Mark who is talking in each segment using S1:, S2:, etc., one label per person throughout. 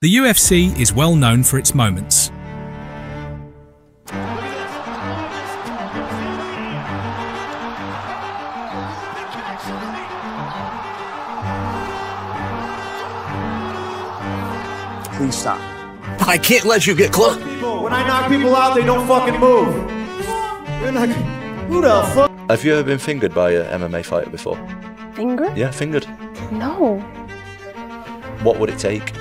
S1: The UFC is well known for its moments.
S2: Please stop.
S3: I can't let you get close.
S2: When I knock people out, they don't fucking move. You're like, who the fuck?
S4: Have you ever been fingered by an MMA fighter before?
S5: Fingered?
S4: Yeah, fingered.
S5: No.
S4: What would it take?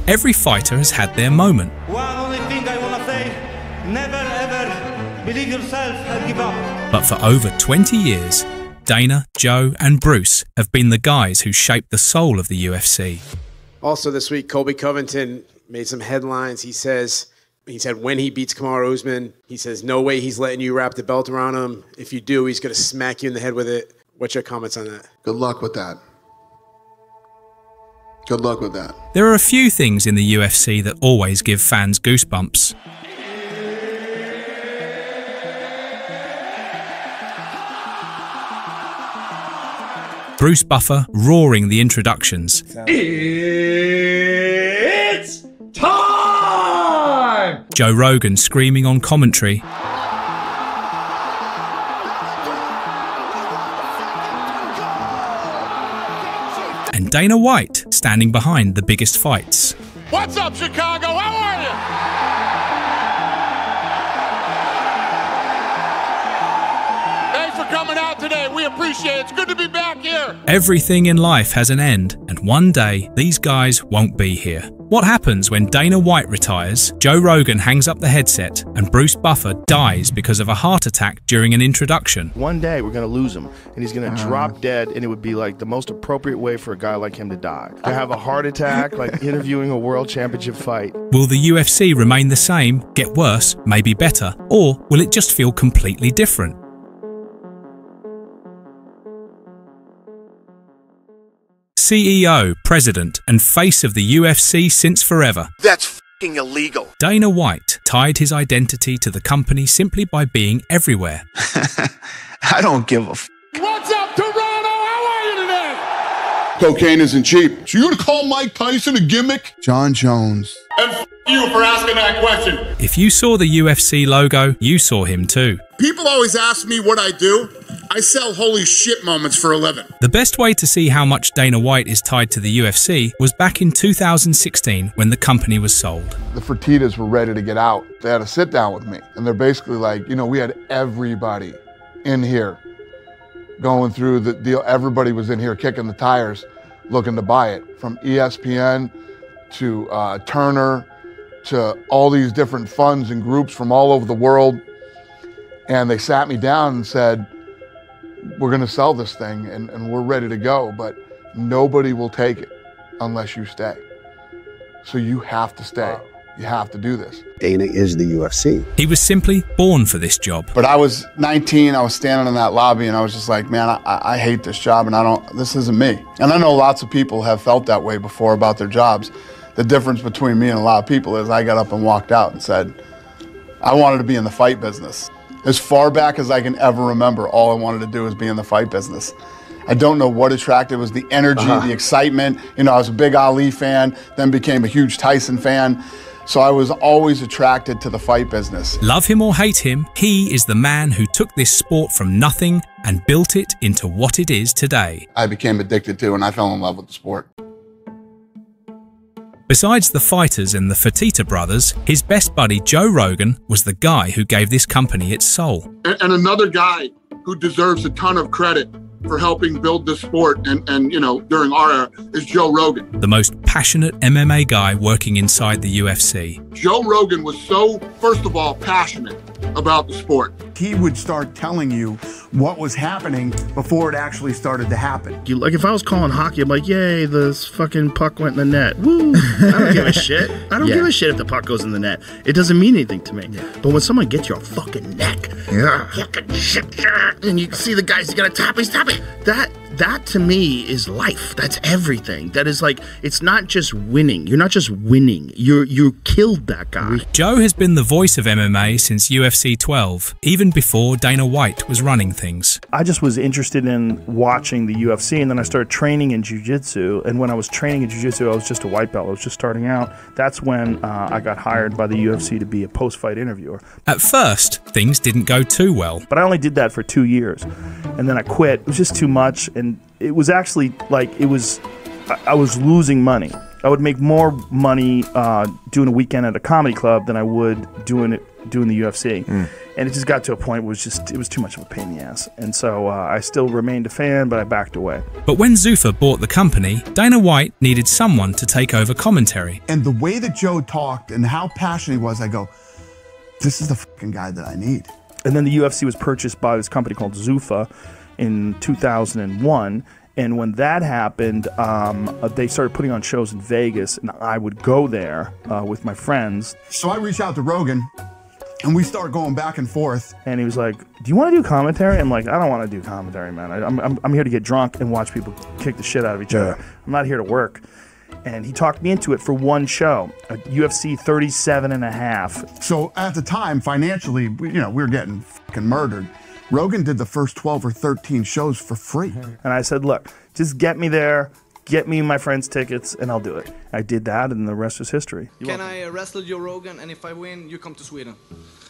S1: Every fighter has had their moment.
S6: One only thing I want to say, never ever believe yourself and give up.
S1: But for over 20 years, Dana, Joe and Bruce have been the guys who shaped the soul of the UFC.
S7: Also this week, Colby Covington made some headlines. He said when he beats Kamaru Usman, he says, no way he's letting you wrap the belt around him. If you do, he's going to smack you in the head with it. What's your comments on that?
S8: Good luck with that. Good luck with that.
S1: There are a few things in the UFC that always give fans goosebumps. Bruce Buffer roaring the introductions.
S2: It's time!
S1: Joe Rogan screaming on commentary. And Dana White standing behind the biggest fights.
S9: What's up, Chicago? How are you? Thanks for coming out today. We appreciate it. It's good to be back here.
S1: Everything in life has an end, and one day these guys won't be here. What happens when Dana White retires, Joe Rogan hangs up the headset, and Bruce Buffer dies because of a heart attack during an introduction?
S10: One day we're going to lose him, and he's going to drop dead, and it would be like the most appropriate way for a guy like him to die. To have a heart attack, like interviewing a world championship fight.
S1: Will the UFC remain the same, get worse, maybe better, or will it just feel completely different? CEO, president, and face of the UFC since forever.
S9: That's f***ing illegal.
S1: Dana White tied his identity to the company simply by being everywhere.
S8: I don't give a f***.
S9: What's up, Toronto? How are you today?
S8: Cocaine isn't cheap.
S9: So you're gonna call Mike Tyson a gimmick?
S8: John Jones.
S9: And f*** you for asking that question.
S1: If you saw the UFC logo, you saw him too.
S9: People always ask me what I do. I sell holy shit moments for a living.
S1: The best way to see how much Dana White is tied to the UFC was back in 2016 when the company was sold.
S8: The Fertittas were ready to get out. They had a sit down with me, and they're basically like, you know, we had everybody in here going through the deal. Everybody was in here kicking the tires, looking to buy it, from ESPN to Turner to all these different funds and groups from all over the world. And they sat me down and said, we're going to sell this thing and we're ready to go, but nobody will take it unless you stay. So you have to stay. You have to do this.
S3: Dana is the UFC.
S1: He was simply born for this job.
S8: But I was 19, I was standing in that lobby and I was just like, man, I hate this job and this isn't me. And I know lots of people have felt that way before about their jobs. The difference between me and a lot of people is I got up and walked out and said, I wanted to be in the fight business. As far back as I can ever remember, all I wanted to do was be in the fight business. I don't know what attracted. It was the energy, the excitement. You know, I was a big Ali fan, then became a huge Tyson fan. So I was always attracted to the fight business.
S1: Love him or hate him, he is the man who took this sport from nothing and built it into what it is today.
S8: I became addicted to and I fell in love with the sport.
S1: Besides the fighters and the Fertitta brothers, his best buddy Joe Rogan was the guy who gave this company its soul.
S9: And another guy who deserves a ton of credit for helping build this sport and you know, during our era is Joe Rogan.
S1: The most passionate MMA guy working inside the UFC.
S9: Joe Rogan was so, first of all, passionate about the sport.
S11: He would start telling you what was happening before it actually started to happen.
S10: Like if I was calling hockey, I'm like, yay, this fucking puck went in the net. Woo! I don't give a shit. I don't give a shit if the puck goes in the net. It doesn't mean anything to me. But when someone gets your fucking neck, fucking shit, and you see the guys, you gotta tap, he's tapping. That that to me is life. That's everything. That is like, it's not just winning. You're not just winning. You killed that guy.
S1: Joe has been the voice of MMA since UFC 12, even before Dana White was running things.
S10: I just was interested in watching the UFC, and then I started training in jiu-jitsu. And when I was training in jiu-jitsu, I was just a white belt. I was just starting out. That's when I got hired by the UFC to be a post-fight interviewer.
S1: At first, things didn't go too well.
S10: But I only did that for 2 years, and then I quit. It was just too much, and it was actually like I was losing money. I would make more money doing a weekend at a comedy club than I would doing the UFC. And it just got to a point where it was too much of a pain in the ass. And so I still remained a fan, but I backed away.
S1: But when Zuffa bought the company, Dana White needed someone to take over commentary.
S11: And the way that Joe talked and how passionate he was, I go, this is the fucking guy that I need.
S10: And then the UFC was purchased by this company called Zuffa in 2001. And when that happened, they started putting on shows in Vegas, and I would go there with my friends.
S11: So I reached out to Rogan, and we started going back and forth.
S10: And he was like, do you want to do commentary? I'm like, I don't want to do commentary, man. I'm here to get drunk and watch people kick the shit out of each other. I'm not here to work. And he talked me into it for one show, at UFC 37.5.
S11: So at the time, financially, we were getting fucking murdered. Rogan did the first 12 or 13 shows for free.
S10: And I said, look, just get me there, get me my friends' tickets, and I'll do it. I did that, and the rest is history.
S12: Can I wrestle Joe Rogan, and if I win, you come to Sweden?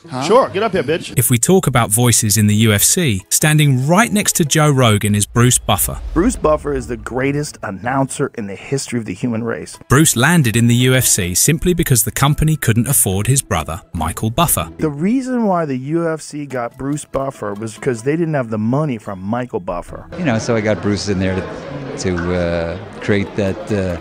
S10: Huh? Sure, get up here, bitch.
S1: If we talk about voices in the UFC, standing right next to Joe Rogan is Bruce Buffer.
S10: Bruce Buffer is the greatest announcer in the history of the human race.
S1: Bruce landed in the UFC simply because the company couldn't afford his brother, Michael Buffer.
S10: The reason why the UFC got Bruce Buffer was because they didn't have the money from Michael Buffer.
S13: So I got Bruce in there to create that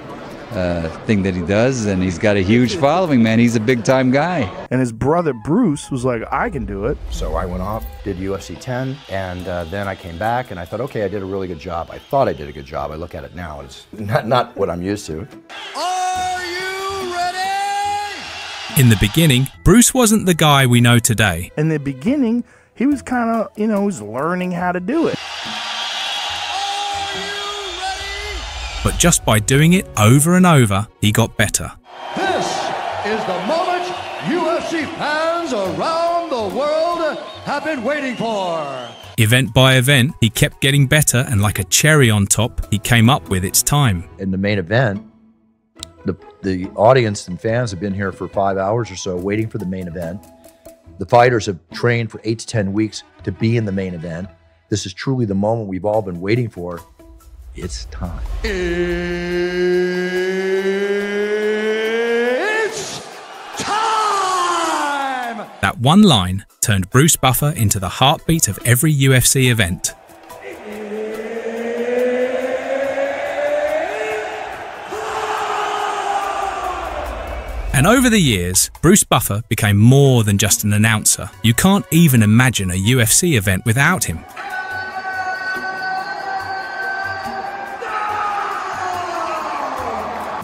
S13: thing that he does, and he's got a huge following, man. He's a big-time guy.
S10: And his brother Bruce was like, I can do it.
S3: So I went off, did UFC 10, and then I came back, and I thought, okay, I did a really good job. I thought I did a good job. I look at it now, it's not what I'm used to.
S6: Are you ready?
S1: In the beginning, Bruce wasn't the guy we know today.
S10: In the beginning, he was kind of, he was learning how to do it.
S1: But just by doing it over and over, he got better.
S6: This is the moment UFC fans around the world have been waiting for.
S1: Event by event, he kept getting better, and like a cherry on top, he came up with its time.
S14: In the main event, the audience and fans have been here for 5 hours or so waiting for the main event. The fighters have trained for 8 to 10 weeks to be in the main event. This is truly the moment we've all been waiting for. It's time.
S6: It's time!
S1: That one line turned Bruce Buffer into the heartbeat of every UFC event. And over the years, Bruce Buffer became more than just an announcer. You can't even imagine a UFC event without him.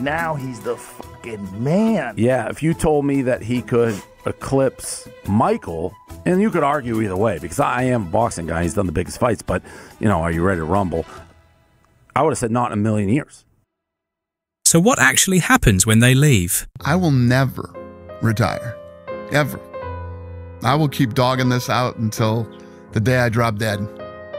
S10: Now he's the fucking man.
S15: Yeah, if you told me that he could eclipse Michael, and you could argue either way, because I am a boxing guy, he's done the biggest fights, but, are you ready to rumble? I would have said not in a million years.
S1: So what actually happens when they leave?
S8: I will never retire, ever. I will keep dogging this out until the day I drop dead.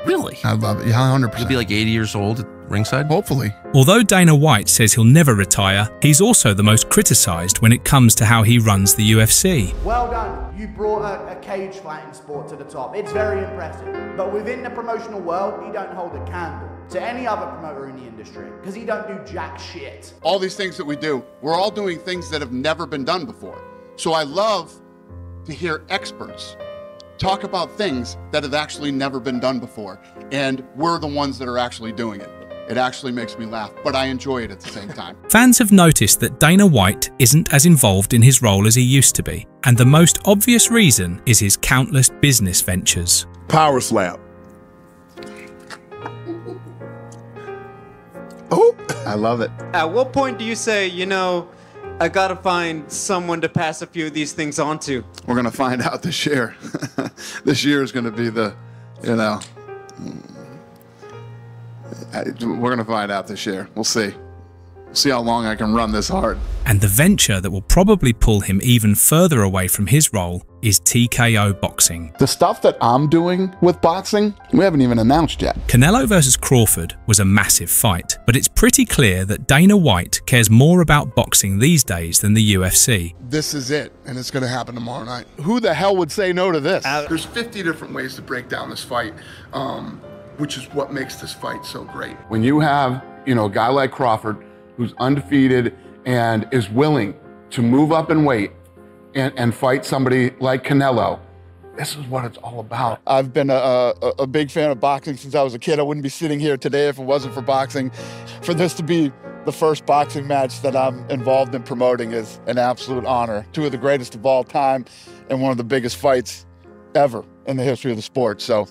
S16: Really?
S8: I love it. 100%.
S16: You'll be like 80 years old at ringside?
S8: Hopefully.
S1: Although Dana White says he'll never retire, he's also the most criticized when it comes to how he runs the UFC.
S17: Well done. You brought a cage fighting sport to the top. It's very impressive. But within the promotional world, he don't hold a candle to any other promoter in the industry because he don't do jack shit.
S9: All these things that we do, we're all doing things that have never been done before. So I love to hear experts talk about things that have actually never been done before. And we're the ones that are actually doing it. It actually makes me laugh, but I enjoy it at the same time.
S1: Fans have noticed that Dana White isn't as involved in his role as he used to be. And the most obvious reason is his countless business ventures.
S9: Power slap. Oh, I love it.
S18: At what point do you say, I gotta find someone to pass a few of these things on to?
S9: We're going to find out this year. This year is going to be the,
S8: We're going to find out this year. We'll see. We'll see how long I can run this hard.
S1: And the venture that will probably pull him even further away from his role is TKO boxing.
S8: The stuff that I'm doing with boxing, we haven't even announced yet.
S1: Canelo versus Crawford was a massive fight, but it's pretty clear that Dana White cares more about boxing these days than the UFC.
S8: This is it, and it's going to happen tomorrow night. Who the hell would say no to this? There's 50 different ways to break down this fight, which is what makes this fight so great. When you have, a guy like Crawford who's undefeated and is willing to move up in weight and fight somebody like Canelo, this is what it's all about.
S11: I've been a big fan of boxing since I was a kid. I wouldn't be sitting here today if it wasn't for boxing. For this to be the first boxing match that I'm involved in promoting is an absolute honor. Two of the greatest of all time and one of the biggest fights ever in the history of the sport. So,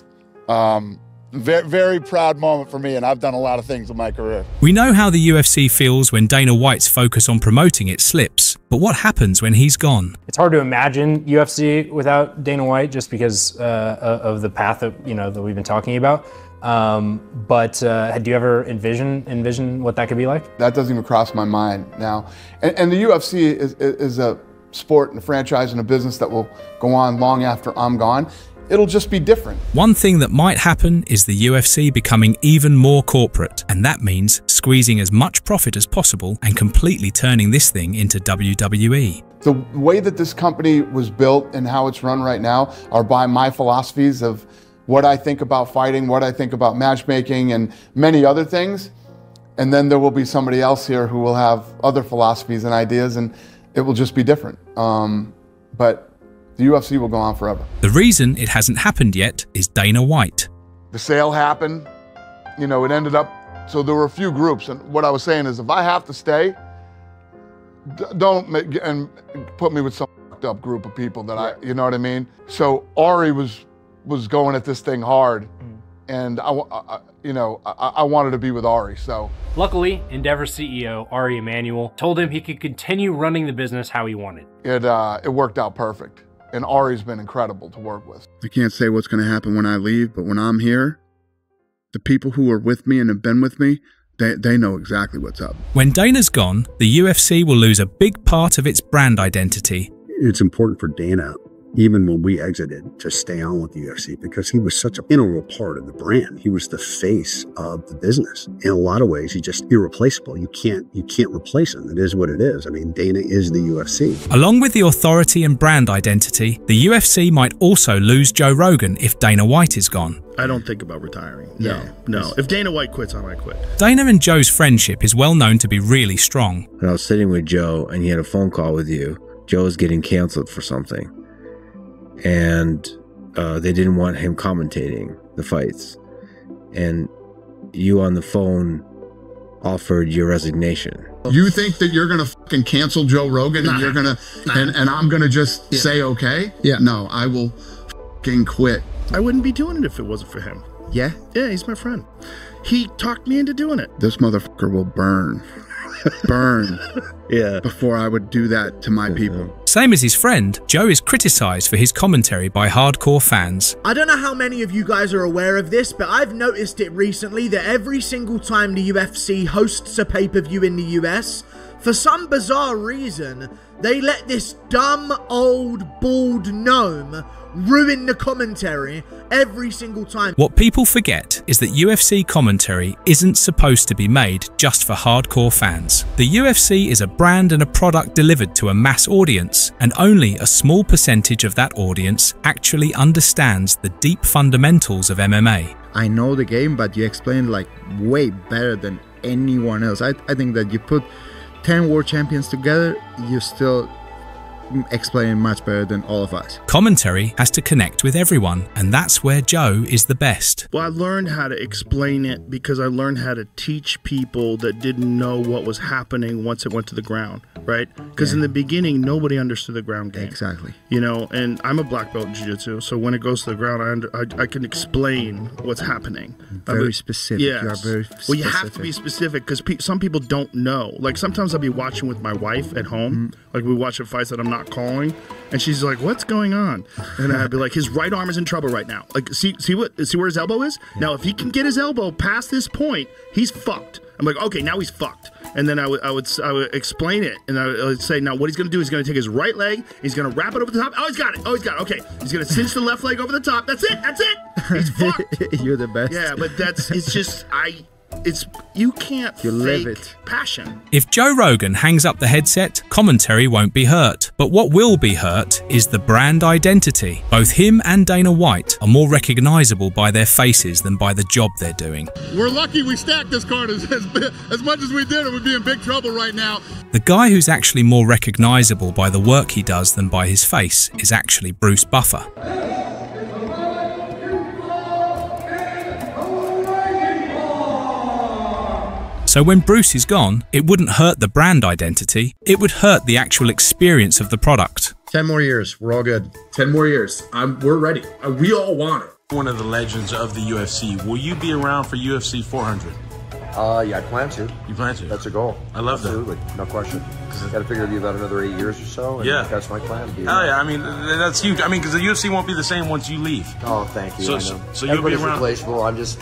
S11: very, very proud moment for me, and I've done a lot of things in my career.
S1: We know how the UFC feels when Dana White's focus on promoting it slips, but what happens when he's gone?
S19: It's hard to imagine UFC without Dana White just because of the path that that we've been talking about. But do you ever envision what that could be like?
S8: That doesn't even cross my mind now. And the UFC is a sport and a franchise and a business that will go on long after I'm gone. It'll just be different.
S1: One thing that might happen is the UFC becoming even more corporate, and that means squeezing as much profit as possible and completely turning this thing into WWE.
S8: The way that this company was built and how it's run right now are by my philosophies of what I think about fighting, what I think about matchmaking, and many other things. And then there will be somebody else here who will have other philosophies and ideas, and it will just be different. But the UFC will go on forever.
S1: The reason it hasn't happened yet is Dana White.
S8: The sale happened, it ended up, so there were a few groups, and what I was saying is if I have to stay, don't and put me with some fucked up group of people that you know what I mean? So Ari was going at this thing hard, and I wanted to be with Ari, so.
S20: Luckily, Endeavor CEO Ari Emanuel told him he could continue running the business how he wanted.
S8: It worked out perfect. And Ari's been incredible to work with. I can't say what's going to happen when I leave, but when I'm here, the people who are with me and have been with me, they know exactly what's up.
S1: When Dana's gone, the UFC will lose a big part of its brand identity.
S21: It's important for Dana, even when we exited, to stay on with the UFC because he was such an integral part of the brand. He was the face of the business. In a lot of ways, he's just irreplaceable. You can't replace him. It is what it is. I mean, Dana is the UFC.
S1: Along with the authority and brand identity, the UFC might also lose Joe Rogan if Dana White is gone.
S10: I don't think about retiring. No. If Dana White quits, I might quit.
S1: Dana and Joe's friendship is well known to be really strong.
S22: When I was sitting with Joe and he had a phone call with you, Joe was getting canceled for something. And they didn't want him commentating the fights. And you on the phone offered your resignation.
S8: You think that you're going to fucking cancel Joe Rogan and you're going to, and I'm going to just say, okay? Yeah. No, I will fucking quit.
S10: I wouldn't be doing it if it wasn't for him.
S8: Yeah?
S10: Yeah, he's my friend. He talked me into doing it.
S8: This motherfucker will burn. Before I would do that to my people.
S1: Same as his friend, Joe is criticized for his commentary by hardcore fans.
S23: I don't know how many of you guys are aware of this, but I've noticed it recently that every single time the UFC hosts a pay-per-view in the US, for some bizarre reason, they let this dumb, old, bald gnome ruin the commentary every single time.
S1: What people forget is that UFC commentary isn't supposed to be made just for hardcore fans. The UFC is a brand and a product delivered to a mass audience, and only a small percentage of that audience actually understands the deep fundamentals of MMA.
S24: I know the game, but you explain like way better than anyone else. I think that you put 10 world champions together, you still explain much better than all of us.
S1: Commentary has to connect with everyone, and that's where Joe is the best.
S10: Well, I learned how to explain it because I learned how to teach people that didn't know what was happening once it went to the ground, right? Because in the beginning, nobody understood the ground game.
S24: Exactly.
S10: And I'm a black belt in jiu-jitsu, so when it goes to the ground, I can explain what's happening.
S24: Very specific.
S10: Yeah.
S24: You are very specific.
S10: Well, you have to be specific because some people don't know. Like sometimes I'll be watching with my wife at home. Like we watch fights that I'm not not calling. And she's like, "What's going on?" And I'd be like, "His right arm is in trouble right now. Like, see where his elbow is? Now, if he can get his elbow past this point, he's fucked." I'm like, "Okay, now he's fucked." And then I would explain it, and I would say, "Now, what he's going to do is he's going to take his right leg, he's going to wrap it over the top. Oh, he's got it. Oh, he's got it. Okay, he's going to cinch the left leg over the top. That's it. That's it. He's fucked."
S24: You're the best.
S10: Yeah, but it's just you can't
S24: live
S10: fake
S24: it.
S10: passion.
S1: If Joe Rogan hangs up the headset, commentary won't be hurt. But what will be hurt is the brand identity. Both him and Dana White are more recognizable by their faces than by the job they're doing.
S11: We're lucky we stacked this card as much as we did. It would be in big trouble right now.
S1: The guy who's actually more recognizable by the work he does than by his face is actually Bruce Buffer. So when Bruce is gone, it wouldn't hurt the brand identity, it would hurt the actual experience of the product.
S14: 10 more years, we're all good.
S2: 10 more years, we're ready. We all want it. One of the legends of the UFC. Will you be around for UFC 400?
S3: Yeah, I plan to.
S2: You plan to?
S3: That's a goal.
S2: I love
S3: Absolutely. No question. Got to figure it'll be about another 8 years or so. And
S2: yeah.
S3: That's my plan.
S2: Oh, yeah. I mean, that's huge. I mean, because the UFC won't be the same once you leave.
S3: Oh, thank you.
S2: So,
S3: I know.
S2: So you'll be
S3: Everybody's
S2: around.
S3: replaceable. I'm just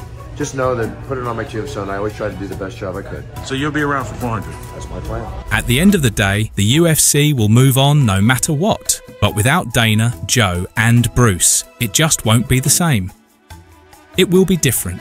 S3: know that put it on my tombstone. I always try to do the best job I could.
S2: So you'll be around for 400.
S3: That's my plan.
S1: At the end of the day, the UFC will move on no matter what. But without Dana, Joe, and Bruce, it just won't be the same. It will be different.